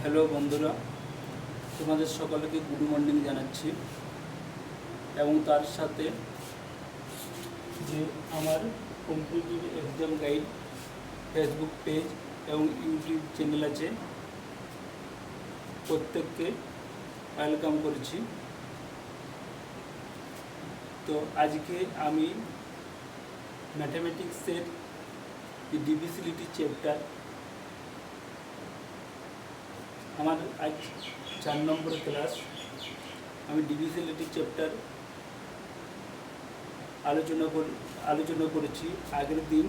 Hello বন্ধুরা, তোমাদের সকলকে গুড মর্নিং জানাচ্ছি এবং তার সাথে যে আমার competitive exam guide Facebook page এবং ইউটিউব চ্যানেল আছে, প্রত্যেককে ওয়েলকাম করছি। তো আজকে আমি ম্যাথামেটিক্সের যে ডিভিসিবিলিটি চ্যাপ্টার, আমার আজ 4 নম্বর ক্লাস। আমি ডিভিসিবিলিটি চ্যাপ্টার আলোচনা করেছি আগের দিন,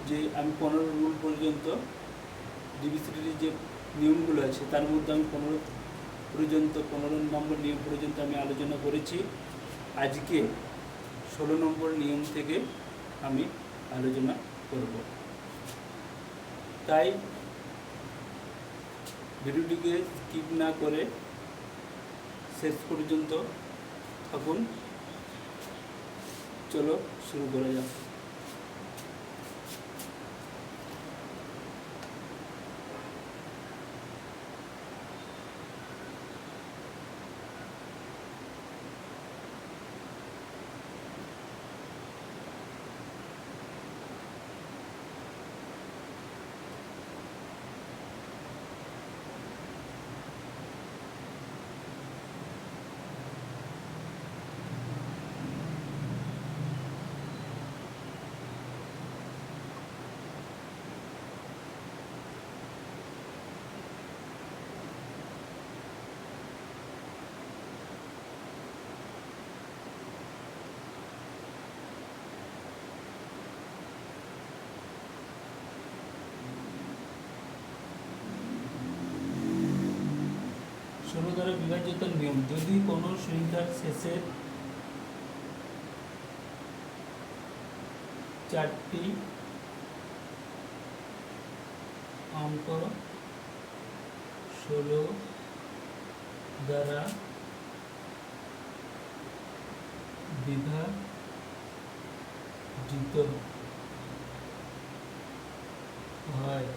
যে আমি 15 রুল পর্যন্ত ডিভিসিবিলিটির যে নিয়মগুলো আছে তার মধ্যে আমি 15 নম্বর নিয়ম পর্যন্ত আমি আলোচনা করেছি। আজকে 16 নম্বর নিয়ম থেকে আমি আলোচনা করব। তাই ভিডিওটিকে স্কিপ না করে শেষ পর্যন্ত থাকুন। চলো শুরু করা যাক। ষোলো দ্বারা বিভাজিত নিয়ম: যদি কোনো সংখ্যার শেষের 4টি অঙ্ক 16 দ্বারা বিভাজিত হয়,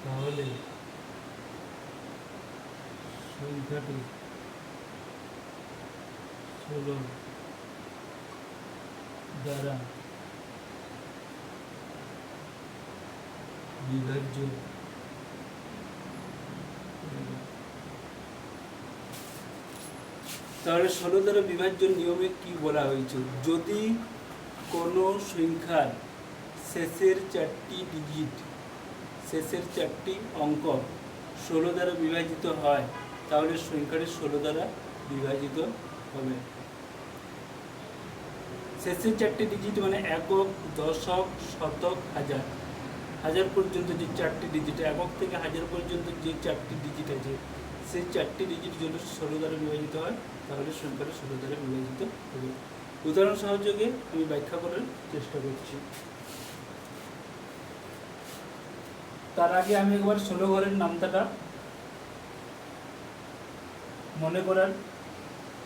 তাহলে সংখ্যাটি 16 দ্বারা বিভাজ্য। তাহলে 16 দ্বারা বিভাজ্য নিয়মে কি বলা হয়েছে? যদি কোনো সংখ্যার শেষের 4টি অঙ্ক 16 দ্বারা বিভাজিত হয়, তাহলে সংখ্যাটি 16 দ্বারা বিভাজিত হবে। শেষের 4টি ডিজিট মানে একক, দশক, শতক, হাজার। হাজার পর্যন্ত যে 4টি ডিজিট, একক থেকে হাজার পর্যন্ত যে 4টি ডিজিট আছে, সেই 4টি ডিজিট যদি 16 দ্বারা বিভাজিত হয়, তাহলে সংখ্যাটা 16 দ্বারা বিভাজিত হবে। উদাহরণ সহযোগে আমি ব্যাখ্যা করার চেষ্টা করছি। তার আগে আমি একবার 16 ঘরের নামটা মনে করার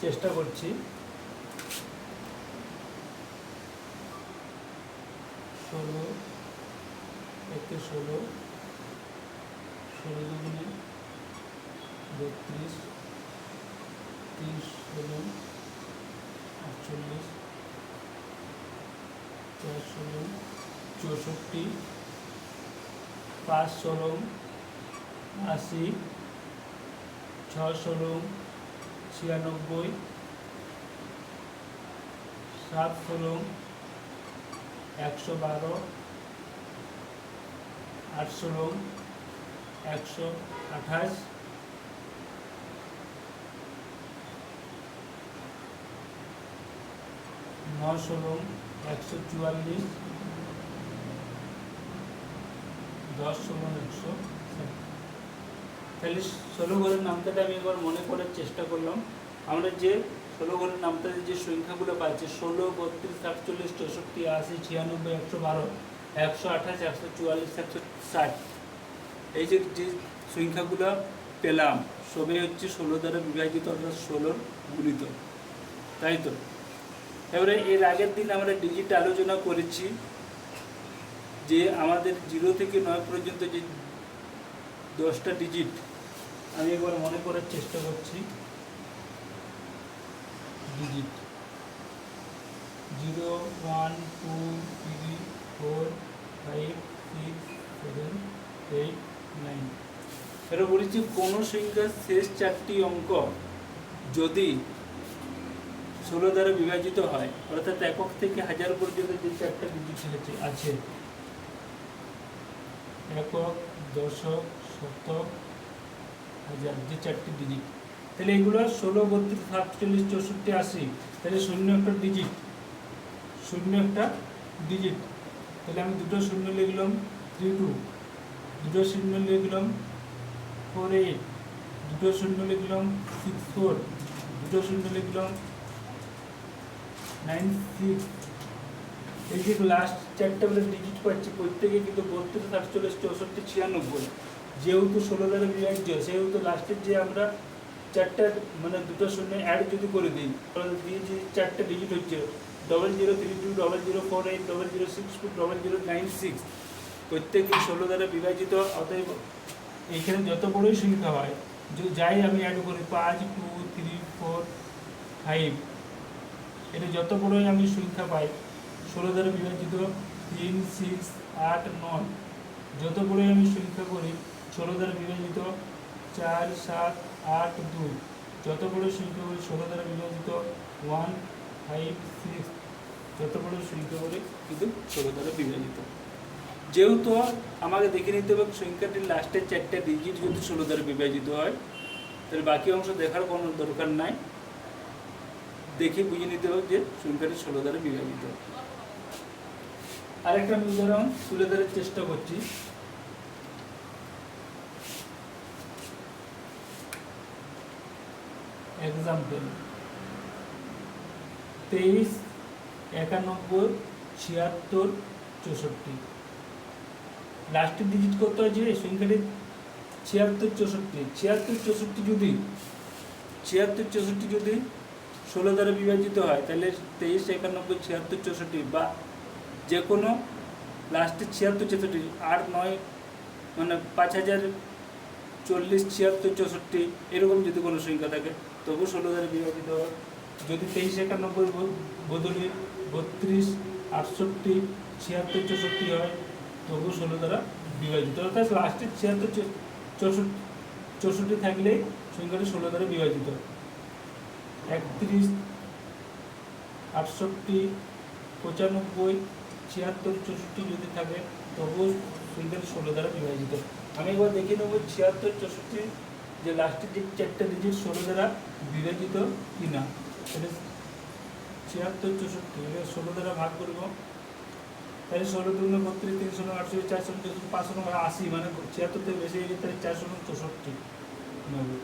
চেষ্টা করছি। 16 একে 16, 16 দুগুণে 32, 30 16, 48, 4 16, 64, 5 16, 80, 6 16, 96, 7 16, 112, 8 16, 128, 9 16, 144, 10 16, 160। তাহলে 16 ঘরের নামটা আমি একবার মনে করার চেষ্টা করলাম। আমরা যে 16 ঘরের নামটা যে সংখ্যাগুলো পাচ্ছি, 16, 32, 48, 64, 80, 96, 112, 128, 144, 160, এই যে সংখ্যাগুলো পেলাম, সবই হচ্ছে 16 দ্বারা বিভাজিত, অর্থাৎ 16 গুণিত, তাই তো? এবারে এর আগের দিন আমরা ডিজিট আলোচনা করেছি যে আমাদের 0 থেকে 9 পর্যন্ত যে 10টা ডিজিট, আমি একবার মনে করার চেষ্টা করছি। ডিজিট 0 1 2 3 4 5 6 7 8 9। এরা বলেছি কোনো সংখ্যার শেষ 4টি অঙ্ক যদি 16 দ্বারা বিভাজিত হয়, অর্থাৎ একক থেকে 1000 পর্যন্ত যে 4টা ডিজিট আছে, একক, দশক, শতক, হাজার, যে 4টি ডিজিট, তাহলে এগুলো 16 32 47 64 80, তাহলে শূন্য একটা ডিজিট, শূন্য একটা ডিজিট, তাহলে আমি দুটো শূন্য লিখলাম 32, দুটো শূন্য লিখলাম 48, দুটো শূন্য লিখলাম 64, দুটো শূন্য লিখলাম 96। এই যে লাস্ট 4টা বলে ডিজিট পাচ্ছি, প্রত্যেকে কিন্তু 32 48 64 96, যেহেতু 16 দ্বারা বিভাজ্য, সেহেতু লাস্টের যে আমরা 4টা মানে দুটো শূন্য অ্যাড যদি করে দিই, দিয়ে যে 4টা ডিজিট হচ্ছে 0032 0048 0062 0096, প্রত্যেকে 16 দ্বারা বিভাজিত। অতএব এইখানে যত বড়ই সংখ্যা হয়, যাই আমি অ্যাড করি 5 2 3 4 5, এটা যত বড়ই আমি সংখ্যা পাই 16 দ্বারা বিভাজিত 3 6 8 9, যত বড়ই আমি সংখ্যা করি 16 দ্বারা বিভাজিত 4 7 8 2, যত বড় সংখ্যা করি 16 দ্বারা বিভাজিত 1 5 6, যত বড় সংখ্যা করি কিন্তু 16 দ্বারা বিভাজিত। যেহেতু আমাকে দেখে নিতে হবে সংখ্যাটির লাস্টের 4টা ডিজিট যদি 16 দ্বারা বিভাজিত হয়, তাহলে বাকি অংশ দেখার কোনো দরকার নাই, দেখে বুঝে নিতে হবে যে সংখ্যাটি 16 দ্বারা বিভাজিত। আরেকটা আমি উদাহরণ তুলে ধরার চেষ্টা করছি। এক্সাম্পল 23 91 76 64, লাস্টের ডিজিট কত আছে সংখ্যাটি 76 64, 76 64 যদি 76 64 যদি 16 দ্বারা বিভাজিত হয়, তাহলে 23 91 76 64 বা যে কোনো লাস্টের 76 64 8 9 মানে 5040 76 64 এরকম যদি কোনো সংখ্যা থাকে তবু 16 দ্বারা বিভাজিত হয়। যদি 23 91 বদলে 32 68 76 64 হয় তবু 16 দ্বারা বিভাজিত, অর্থাৎ লাস্টের 76 64 থাকলে সংখ্যাটি 16 দ্বারা বিভাজিত। 31 68 95 76 64 যদি থাকে তবু সংখ্যাটি 16 দ্বারা বিভাজিত। আমি একবার দেখে নেব 76 64 যে লাস্টের যে 4টা ডিজিট 16 দ্বারা বিভাজিত কিনা। তাহলে 76 64 16 দ্বারা ভাগ করব, তাহলে 16 দুগুণে 32 3 ষোলো 48 4 ষোলো 5 ষোলো 80, মানে 76 থেকে বেশি হয়ে গেছে, তাহলে 4 ষোলো 64 90,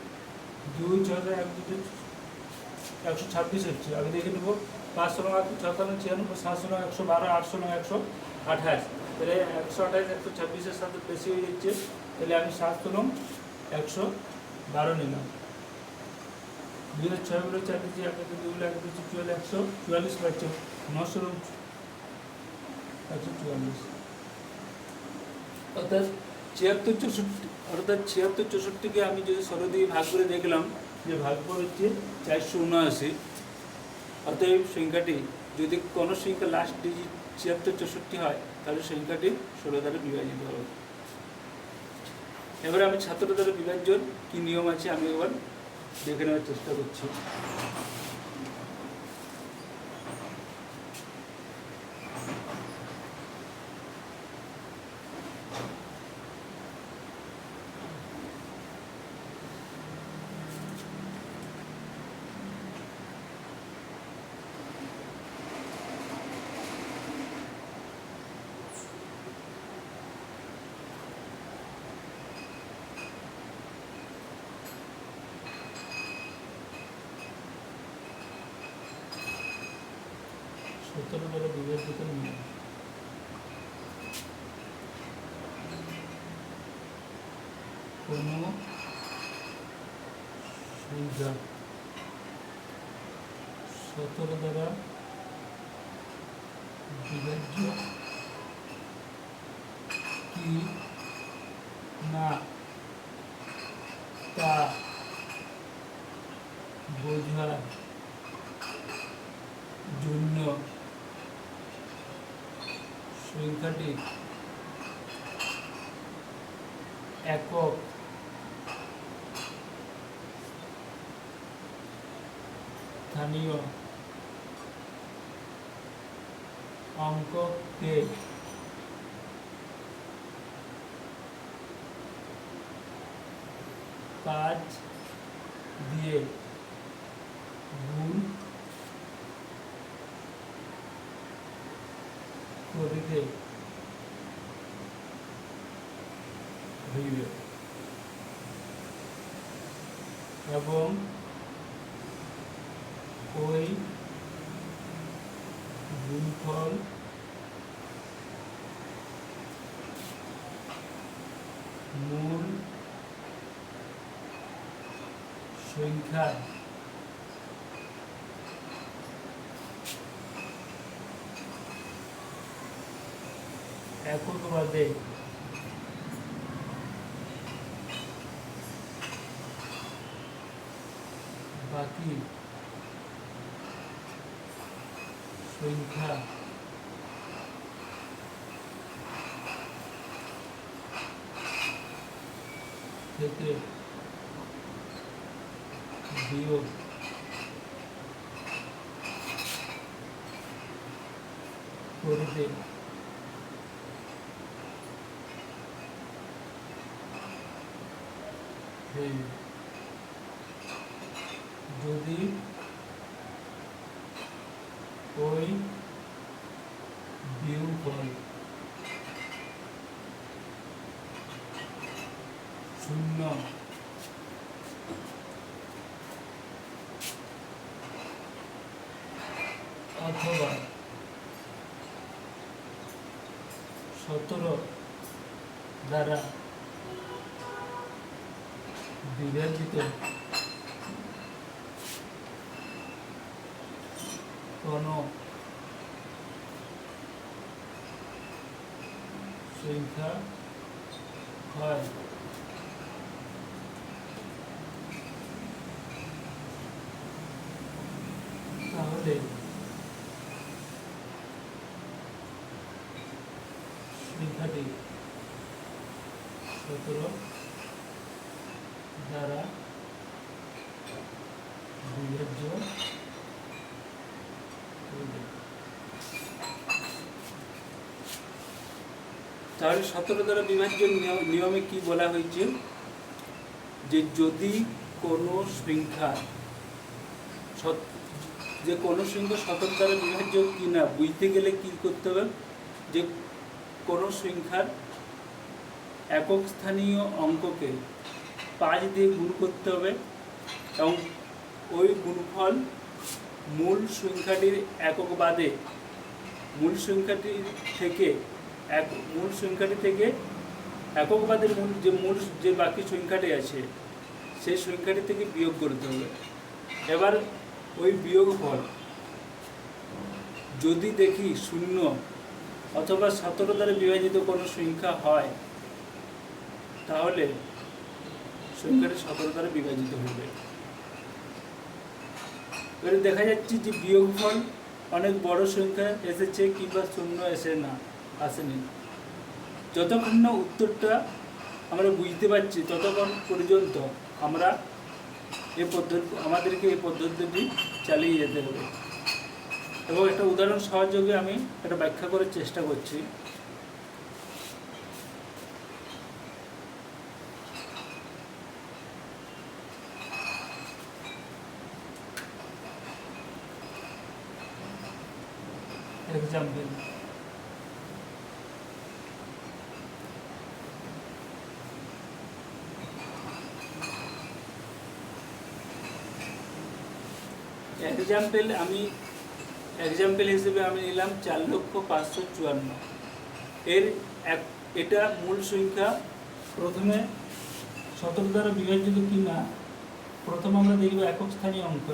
2 6 1 2 126 হচ্ছে। আগে দেখে নেব 5 ষোলো 56 96 7 ষোলো 112 8 ষোলো 128, তাহলে 128 126 সাথে বেশি হয়ে যাচ্ছে, তাহলে আমি 7 ষোলো 112 নিলাম। 2006 বলে 4 দিচ্ছি 1 2 বলে 1 2 144 পাচ্ছ, 9 ষোলো 144, অর্থাৎ 76 64, অর্থাৎ 76 64কে আমি যদি 16 দিয়ে ভাগ করে দেখলাম যে ভাগফল হচ্ছে 479। অতএব সংখ্যাটি যদি কোনো সংখ্যা লাস্ট ডিজিট 76 64 হয় তাহলে সংখ্যাটি 16 দ্বারা বিভাজিত হবে। এবারে আমি ছাত্র দ্বারা বিভাজ্যর কি নিয়ম আছে আমি এবার দেখে নেওয়ার চেষ্টা করছি। সতেরো দ্বারা বিভাজিত নিয়ম। কোনো সংখ্যা 17 দ্বারা বিভাজ্য কি না তা বোঝার জন্য সংখ্যাটি একক স্থানীয় অঙ্ককে কাজ দিয়ে গুণ করিতে হইবে এবং ওই গুণফল মূল সংখ্যার এককবাদে বাকি সংখ্যা থেকে বিয়োগ করিতে হইবে। যদি ওই বিয়োগফল শূন্য অথবা 17 দ্বারা বিভাজিত কোনো সংখ্যা হয় তাহলে সংখ্যাটি 17 দ্বারা বিভাজ্য হইবে। তাহলে 17 দ্বারা বিভাজ্য নিয়মে কি বলা হয়েছে যে যদি কোনো সংখ্যা যে কোনো সংখ্যা 17 দ্বারা বিভাজ্য কিনা বুঝতে গেলে কি করতে হবে যে কোনো সংখ্যার একক স্থানীয় অঙ্ককে 5 দিয়ে গুণ করতে হবে এবং ওই গুণফল মূল সংখ্যাটির একক বাদে মূল সংখ্যাটি থেকে একক বাদের মূল যে বাকি সংখ্যাটি আছে সেই সংখ্যাটি থেকে বিয়োগ করতে হবে। এবার ওই বিয়োগফল যদি দেখি শূন্য অথবা 17 দ্বারা বিভাজিত কোনো সংখ্যা হয় তাহলে সংখ্যাটি 17 দ্বারা বিভাজিত হবে। এবারে দেখা যাচ্ছে যে বিয়োগফল অনেক বড় সংখ্যা এসেছে কিংবা শূন্য আসেনি। যতক্ষণ না উত্তরটা আমরা বুঝতে পারছি ততক্ষণ পর্যন্ত আমাদেরকে এই পদ্ধতিটি চালিয়ে যেতে হবে। এবং একটা উদাহরণ সহযোগে আমি এটা ব্যাখ্যা করার চেষ্টা করছি। एग्जाम्पल एग्जाम्पल हिसेबे आमी निलाम 4,05,54 एर এটা মূল সংখ্যা প্রথমে 17 দ্বারা বিভাজিত কিনা প্রথম আমরা দেখব একক স্থানীয় অঙ্ক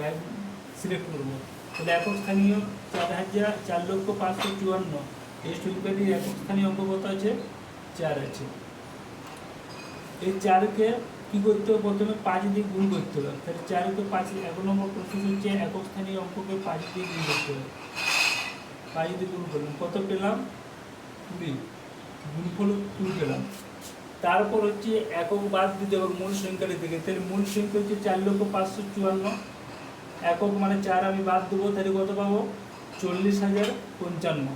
সিলেক্ট করব। তাহলে একক স্থানীয় 4,05,54 এই সংখ্যাটির একক স্থানীয় অঙ্ক কত আছে 4 আছে। এই 4কে কি করতে হবে, প্রথমে 5 দিয়ে গুণ করতে হবে। তাহলে 4কে 5, 1 নম্বর প্রসেস হচ্ছে একক স্থানীয় অঙ্ককে 5 দিয়ে গুণ করতে হবে। 5 দিয়ে গুণ করলাম, কত পেলাম 20, গুণফল 2 পেলাম। তারপর হচ্ছে একক বাদ দিতে হবে মূল সংখ্যাটি থেকে। তাহলে মূল সংখ্যা হচ্ছে 4,554, একক মানে 4 আমি বাদ দেবো, তাহলে কত পাবো 40,055।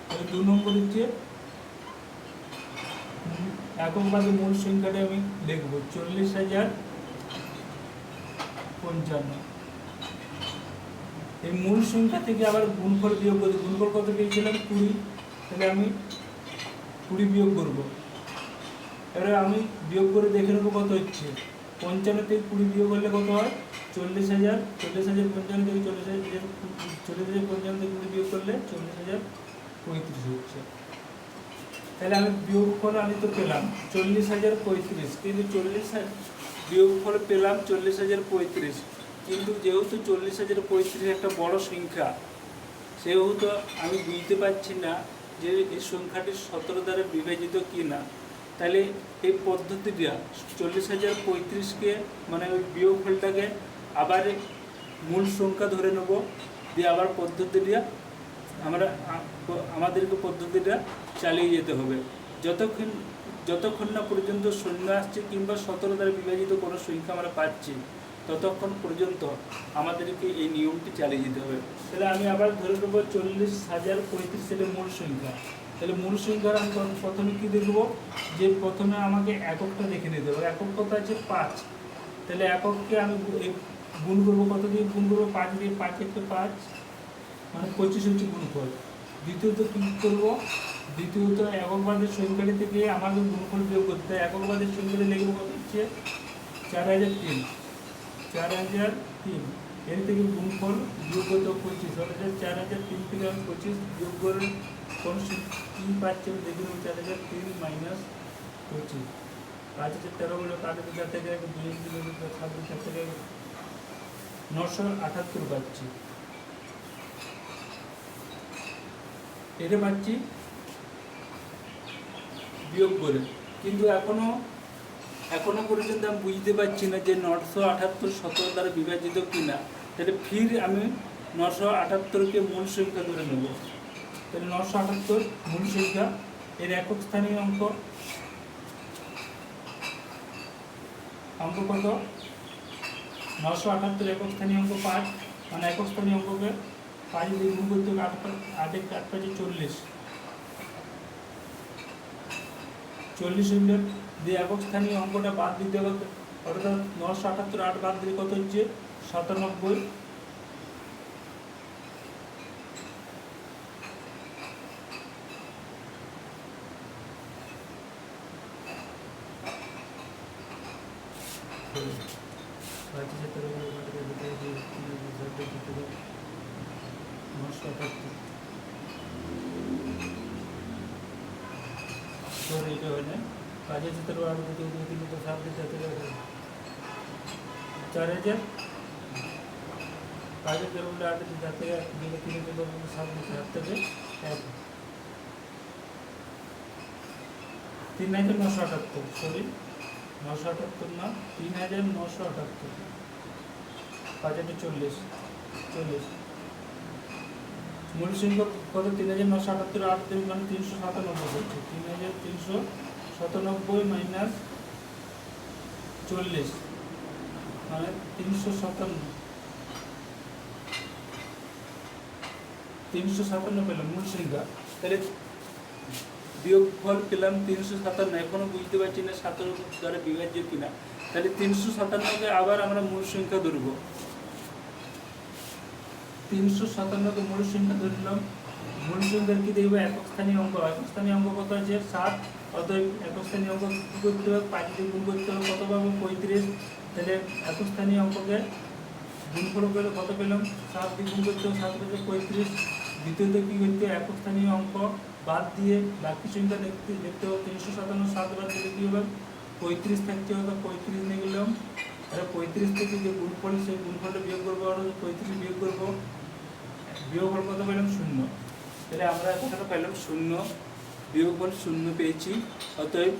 তাহলে 2 নম্বর হচ্ছে একক বাদে মূল সংখ্যাটা আমি লিখবো 40,055। এই মূল সংখ্যা থেকে আবার গুণফল বিয়োগ করি। গুণফল কত পেয়েছিলাম 20, তাহলে আমি 20 বিয়োগ করবো। এবারে আমি বিয়োগ করে দেখে নেবো কত হচ্ছে। 55 থেকে 20 বিয়োগ করলে কত হয় 40,000। 40,055 থেকে 40,055 থেকে 20 বিয়োগ করলে 40,035 হচ্ছে। তাহলে আমি বিয়োগফল আমি তো পেলাম 40,035, কিন্তু 40,000 বিয়োগফল পেলাম 40,035, কিন্তু যেহেতু 40,035 একটা বড় সংখ্যা, সেহেতু আমি বুঝতে পারছি না যে এই সংখ্যাটি 17 দ্বারা বিভাজিত কি না। তাহলে এই পদ্ধতিটা 40,035কে মানে ওই বিয়োগফলটাকে আবার মূল সংখ্যা ধরে নেব, দিয়ে আবার পদ্ধতিটা আমাদেরকে পদ্ধতিটা চালিয়ে যেতে হবে যতক্ষণ না পর্যন্ত শূন্য আসছে কিংবা 17 দ্বারা বিভাজিত কোনো সংখ্যা আমরা পাচ্ছি, ততক্ষণ পর্যন্ত আমাদেরকে এই নিয়মটি চালিয়ে যেতে হবে। তাহলে আমি আবার ধরে নেব 40,035 সেটা মূল সংখ্যা। তাহলে মূল সংখ্যার আমি প্রথমে কী দেখব, যে প্রথমে আমাকে এককটা দেখে নিতে হবে। একক কত আছে 5, তাহলে একককে আমি গুণ করবো, কত দিয়ে গুণ করবো 5 দিয়ে। 5 থেকে 5 মানে 25 হচ্ছে গুণফল। দ্বিতীয়ত কী করবো, দ্বিতীয়ত একক বাদের সংখ্যাটি থেকে আমাকে গুণফল বিয়োগ করতে হয়। একক বাদের সংখ্যাটি লিখবো কত হচ্ছে 4,003, 4,003। এর থেকে গুণফল বিয়োগ করতে 25, অর্থাৎ 4,003 থেকে আমি 25 বিয়োগ করে কোন কী পাচ্ছি আমি দেখে নেব। 4,003 মাইনাস 25, 5,013 বলে 5,000 থেকে 2,000 থেকে 978 পাচ্ছি। এটা পাচ্ছি বিয়োগ করে, কিন্তু এখনো পর্যন্ত আমি বুঝতে পারছি না যে 978 17 দ্বারা বিভাজিত কিনা। তাহলে ফির আমি 978কে মূল সংখ্যা ধরে নেব। তাহলে 978 মূল সংখ্যা, এর একক স্থানীয় অঙ্ক কত 978 একক স্থানীয় অঙ্ক 5, মানে একক স্থানীয় অঙ্ককে 5 দিয়ে গুণ করতে হবে। 8 5 40, 40 মিনিট দিয়ে একক স্থানীয় অঙ্কটা বাদ দিতে হবে। অর্থাৎ 978 8 বাদ দিলে কত হচ্ছে 97। এটা হয় না 5,017 8 2 3 7 4,000 5,013 বলে 8 2 থেকে 3 7 থেকে 1 3,978, সরি 978 না 3,978, 5,040 মূল সংখ্যা কত 3,978 8 দেবে মানে 397 হচ্ছে। 3,397 মাইনাস 40 মানে 357 পেলাম মূল সংখ্যা। তাহলে বিয়োগফল পেলাম 357। এখনো বুঝতে পারছি না 17 দ্বারা বিভাজ্য কিনা। তাহলে 357কে আবার আমরা মূল সংখ্যা ধরবো। 357কে মূল সংখ্যা ধরলাম। মূল সংখ্যার কি দেখবো একক স্থানীয় অঙ্ক। একক স্থানীয় অঙ্ক কত আছে 7, অতএব একক স্থানীয় অঙ্ক কী করতে হবে 5 দিয়ে গুণ করতে হবে। কত পাবো 35। তাহলে একক স্থানীয় অঙ্ককে গুণফল করে কত পেলাম 7 দিয়ে গুণ করতে হবে, 7 থেকে 35। দ্বিতীয়ত কী করতে হবে একক স্থানীয় অঙ্ক বাদ দিয়ে বাকি সংখ্যা দেখতে হবে। 357 7 বাদ দিলে কী হবে 35 থাকছে, অর্থাৎ 35 নিয়ে গেলাম। আর 35 থেকে যে গুণফল সেই গুণফলটা বিয়োগ করবো, আর 35 বিয়োগ করবো, বিয়োগ কত পেলাম 0। তাহলে আমরা কতটা পেলাম 0। বিয়োগফল শূন্য পেয়েছি, অতএব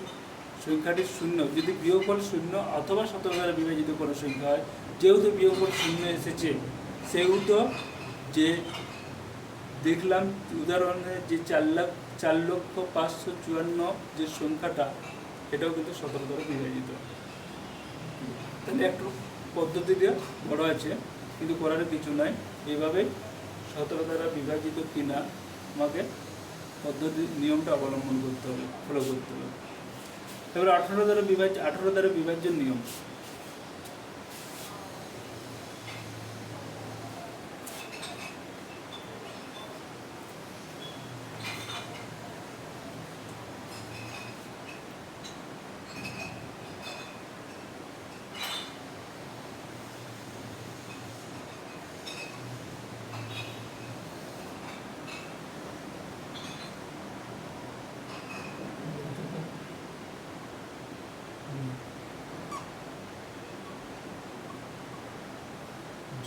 সংখ্যাটি শূন্য। যদি বিয়োগফল শূন্য অথবা 17 দ্বারা বিভাজিত কোনো সংখ্যা হয়, যেহেতু বিয়োগফল শূন্য এসেছে সেহেতু যে দেখলাম উদাহরণে যে 4,05,54 যে সংখ্যাটা এটাও কিন্তু 17 দ্বারা বিভাজিত। তাহলে একটু পদ্ধতিটা বড় আছে, কিন্তু করার কিছু নাই। এইভাবে 17 দ্বারা বিভাজিত কিনা আমাকে পদ্ধতি নিয়মটা অবলম্বন করতে হবে, ফলো করতে হবে। এবার 18 দ্বারা বিভাজ্য নিয়ম।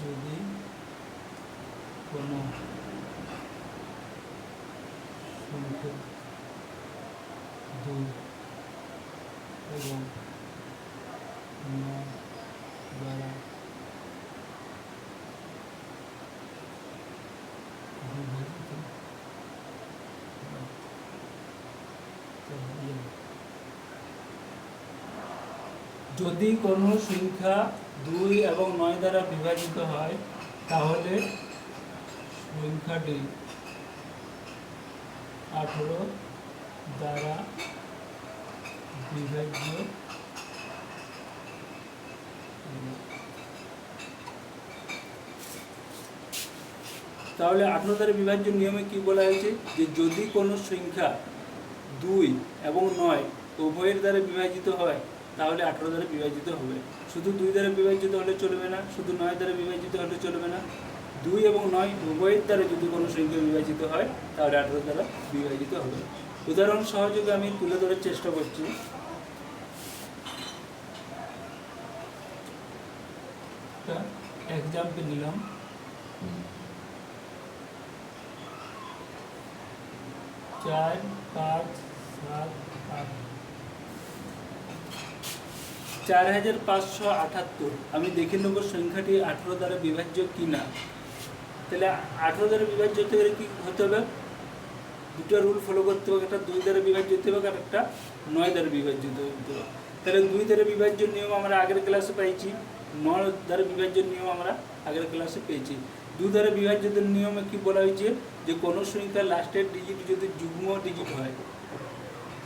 যদি কোনো সংখ্যা 2 এবং 9 দ্বারা বিভাজিত যদি কোনো সংখ্যা 2 এবং 9 দ্বারা বিভাজিত হয় তাহলে সংখ্যাটি 18 দ্বারা বিভাজ্য। তাহলে 18 দ্বারা বিভাজ্য নিয়মে কি বলা হয়েছে, যে যদি কোনো সংখ্যা 2 এবং 9 উভয়ের দ্বারা বিভাজিত হয় তাহলে 18 দ্বারা বিভাজিত হবে। শুধু 2 দ্বারা বিভাজিত হলে চলবে না, শুধু 9 দ্বারা বিভাজিত হলে চলবে না। 2 এবং 9 উভয়ের দ্বারা যদি কোনো সংখ্যা বিভাজিত হয় তাহলে 18 দ্বারা বিভাজিত হবে। উদাহরণ সহযোগে আমি তুলে ধরার চেষ্টা করছি। এক্সাম্পল নিলাম, 4, 5, 7, 8, 4578। আমি দেখে নেব সংখ্যাটি 18 দ্বারা বিভাজ্য কিনা। তাহলে 18 দ্বারা বিভাজ্য হতে গেলে কি হতে হবে, দুটো রুল ফলো করতে হবে। একটা 2 দ্বারা বিভাজ্য হতে হবে, আর একটা 9 দ্বারা বিভাজ্য হতে হবে। তাহলে 2 দ্বারা বিভাজ্য নিয়ম আমরা আগের ক্লাসে পেয়েছি, 9 দ্বারা বিভাজ্য নিয়ম আমরা আগের ক্লাসে পেয়েছি। 2 দ্বারা বিভাজ্য নিয়মে কি বলা হয়েছে, যে কোনো সংখ্যার লাস্টের ডিজিট যদি যুগ্ম ডিজিট হয়,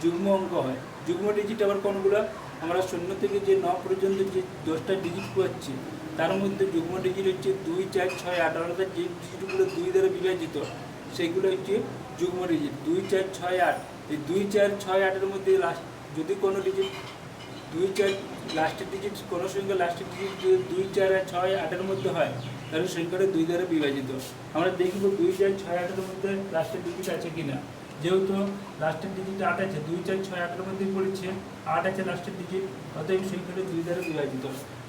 যুগ্ম অঙ্ক হয়। যুগ্ম ডিজিট আবার কোনগুলো, আমরা 0 থেকে যে 9 পর্যন্ত যে 10টা ডিজিট পাচ্ছি তার মধ্যে যুগ্ম ডিজিট হচ্ছে 2, 4, 6, 8। অর্থাৎ যে ডিজিটগুলো 2 দ্বারা বিভাজিত সেইগুলো হচ্ছে যুগ্ম ডিজিট 2, 4, 6, 8। এই 2, 4, 6, 8-এর মধ্যে লাস্ট যদি কোনো ডিজিট 2, 4 লাস্টের ডিজিট, কোনো সংখ্যা লাস্টের ডিজিট যদি 2, 4, 6, 8-এর মধ্যে হয় তাহলে সংখ্যাটা 2 দ্বারা বিভাজিত। আমরা দেখব 2, 4, 6, 8-এর মধ্যে লাস্টের ডিজিট আছে কিনা। যেহেতু লাস্টের ডিজিট 8 আছে, 2, 4, 6, 8-এর মধ্যেই পড়েছে, 8 আছে লাস্টের ডিজিট, অতএব সংখ্যাটা 2 দ্বারা বিভাজিত।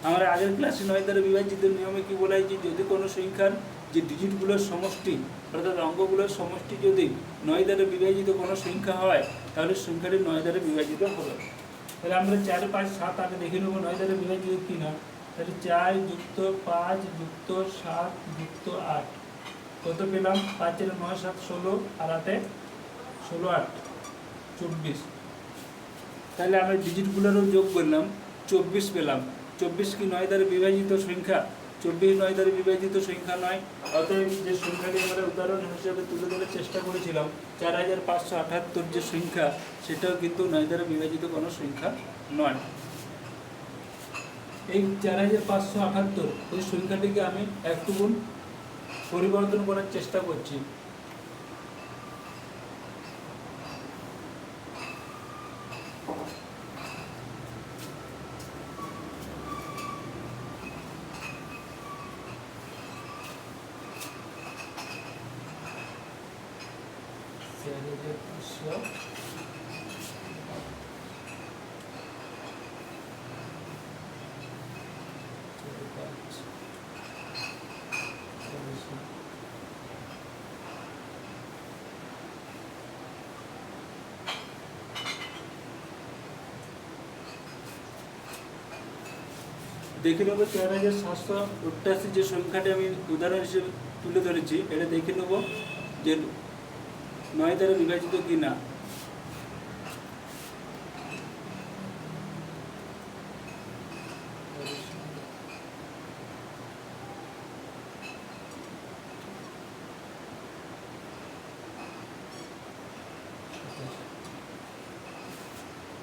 আমরা আগের ক্লাসে 9 দ্বারা বিভাজিত নিয়মে কি বলা হয়েছে, যদি কোনো সংখ্যার যে ডিজিটগুলোর সমষ্টি অর্থাৎ অঙ্কগুলোর সমষ্টি যদি 9 দ্বারা বিভাজিত কোনো সংখ্যা হয় তাহলে সংখ্যাটি 9 দ্বারা বিভাজিত হবে। তাহলে আমরা 4, 5, 7, 8 দেখে নেব 9 দ্বারা বিভাজিত কিনা। তাহলে 4 যুক্ত 5 যুক্ত 7 যুক্ত 8 কত পেলাম, 5 এর 9, 7, 16 আর 8-এ 16, 8, 24। তাহলে আমরা ডিজিটগুলোরও যোগ করলাম, 24 পেলাম। 24 কি 9 দ্বারা বিভাজিত সংখ্যা? 24 9 দ্বারা বিভাজিত সংখ্যা নয়। অতএব যে সংখ্যাটি আমরা উদাহরণ হিসেবে তুলে ধরার চেষ্টা করেছিলাম 4578 যে সংখ্যা, সেটাও কিন্তু 9 দ্বারা বিভাজিত কোনো সংখ্যা নয়। এই 4578 এই সংখ্যাটিকে আমি একটু পরিবর্তন করার চেষ্টা করছি। দেখে নেব 4788 যে সংখ্যাটি আমি উদাহরণ হিসেবে তুলে ধরেছি, এটা দেখে নেব যে 9 দ্বারা বিভাজিত কি না।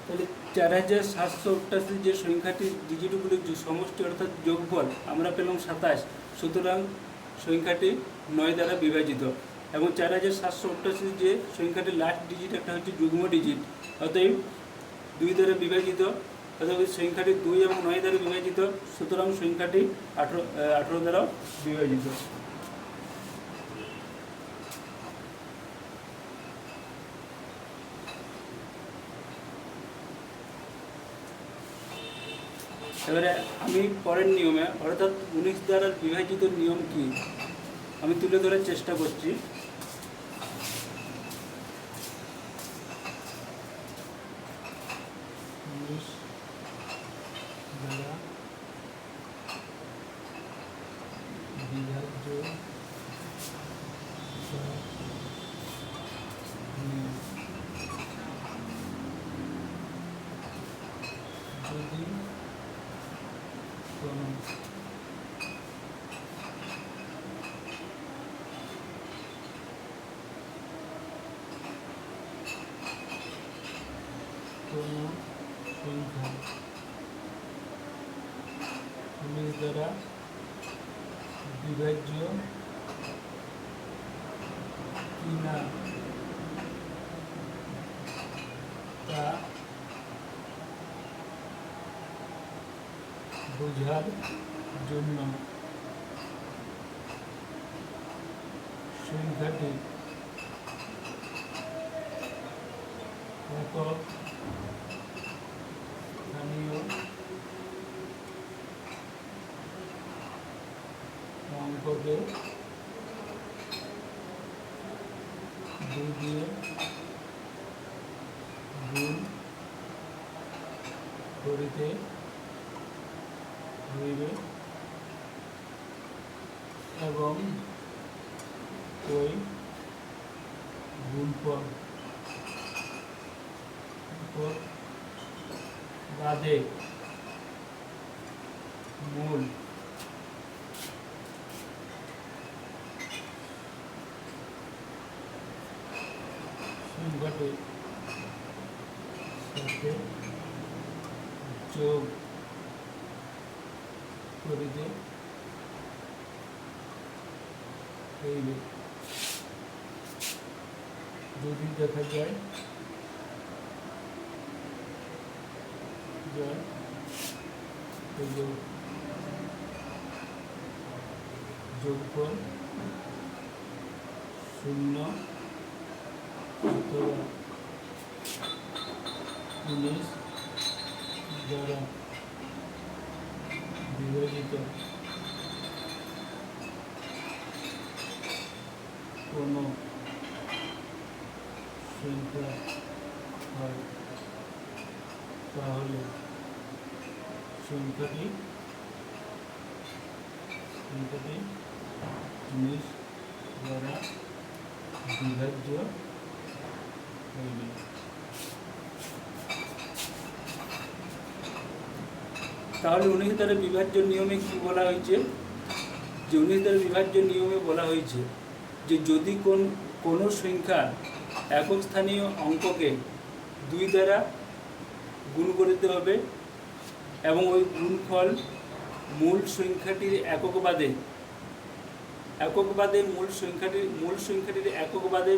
তাহলে 4788 যে সংখ্যাটির ডিজিটগুলির সমষ্টি অর্থাৎ যোগফল আমরা পেলাম 27, সুতরাং সংখ্যাটি 9 দ্বারা বিভাজিত। এবং 4788 যে সংখ্যাটির লাস্ট ডিজিট একটা হচ্ছে যুগ্ম ডিজিট, অতএব 2 দ্বারা বিভাজিত, অতএব সংখ্যাটি 2 এবং 9 দ্বারা বিভাজিত, সুতরাং সংখ্যাটি 18 দ্বারা বিভাজিত। এবারে আমি পরের নিয়মে অর্থাৎ 19 দ্বারা বিভাজিত নিয়ম কি আমি তুলে ধরার চেষ্টা করছি। যদি কোনো সংখ্যা 19 দ্বারা বিভাজ্য কিনা তা বোঝার জন্য সংখ্যাটি একক স্থানীয় অঙ্ককে 2 দিয়ে গুণ করিতে হইবে এবং ওই গুণফল বাদে মূল সংখ্যাটির সাথে যোগ করিতে হইবে। যদি দেখা যায় যোগফল 0 অথবা 19 দ্বারা বিভাজিত কোনো সংখ্যা হয়, তাহলে সংখ্যাটি 19 দ্বারা বিভাজ্য হইবে। তাহলে 19 দ্বারা বিভাজ্য নিয়মে কি বলা হয়েছে, যে 19 দ্বারা বিভাজ্য নিয়মে বলা হয়েছে যে যদি কোনো সংখ্যা একক স্থানীয় অঙ্ককে 2 দ্বারা গুণ করতে হবে এবং ওই গুণফল মূল সংখ্যাটির একক বাদে মূল সংখ্যাটির একক বাদে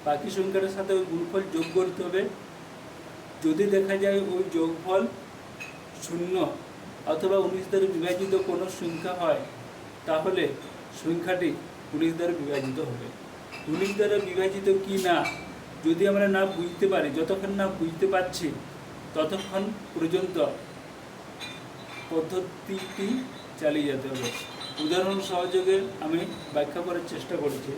বাকি সংখ্যাটার সাথে ওই গুণফল যোগ করতে হবে। যদি দেখা যায় ওই যোগফল 0 অথবা 19 দ্বারা বিভাজিত কোনো সংখ্যা হয়, তাহলে সংখ্যাটি 19 দ্বারা বিভাজিত হবে। 19 দ্বারা বিভাজিত কি না যদি আমরা না বুঝতে পারি, যতক্ষণ না বুঝতে পারছি ততক্ষণ পর্যন্ত পদ্ধতিটি চালিয়ে যেতে হবে। উদাহরণ সহযোগে আমি ব্যাখ্যা করার চেষ্টা করছি।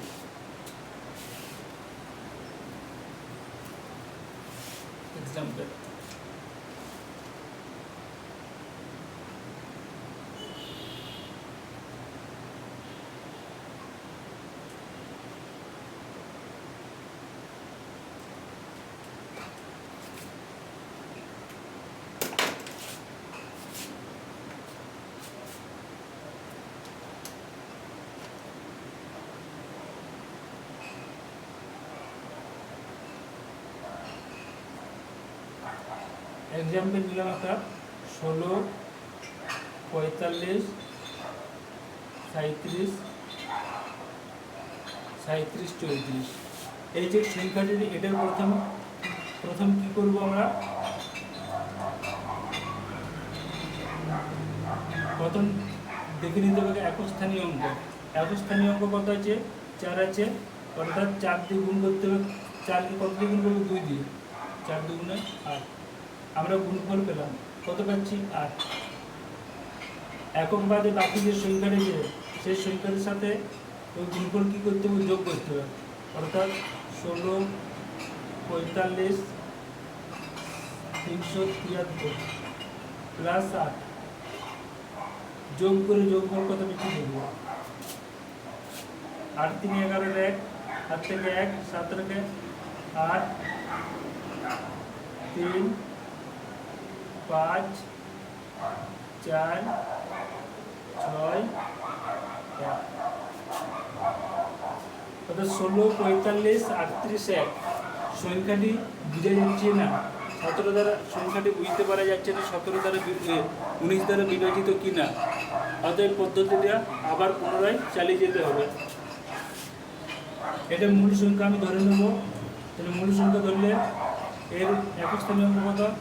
এক্সাম্পল এক্সাম্পল নিলাম একটা 16, 45, 37, 37, 34। এই যে সংখ্যাটি, এটার প্রথম কি করব আমরা, প্রথম দেখে নিতে হবে একক স্থানীয় অঙ্ক। একক স্থানীয় অঙ্ক কত আছে? 4 আছে, অর্থাৎ 4 দিয়ে গুণ করতে হবে। 4কে কত দিয়ে গুণ করবো? 2 দিয়ে। 4 দুগুণে 8। আমরা গুণফল পেলাম, কত পাচ্ছি? 8। একক বাদে বাকি যে সংখ্যাটা আছে সেই সংখ্যাটার সাথে ওই গুণফল কী করতে হবে? যোগ করতে হবে। অর্থাৎ 16, 45, 373 প্লাস 8 যোগ করে যোগফল কত বেশি দেবো? 8 3 11 1, 8 থেকে 1, 7 থেকে 8, 3, 5, 4, 6, 1। অর্থাৎ 16, 45, 38, 1 সংখ্যাটি বুঝে যাচ্ছে না, 17 দ্বারা সংখ্যাটি বুঝতে পারা যাচ্ছে না 17 দ্বারা 19 দ্বারা বিভাজিত কিনা। অতএব পদ্ধতিটা আবার পুনরায় চালিয়ে যেতে হবে। এটা মূল সংখ্যা আমি ধরে নেব। তাহলে মূল সংখ্যা ধরলে এর একক স্থানীয় অঙ্ক কত?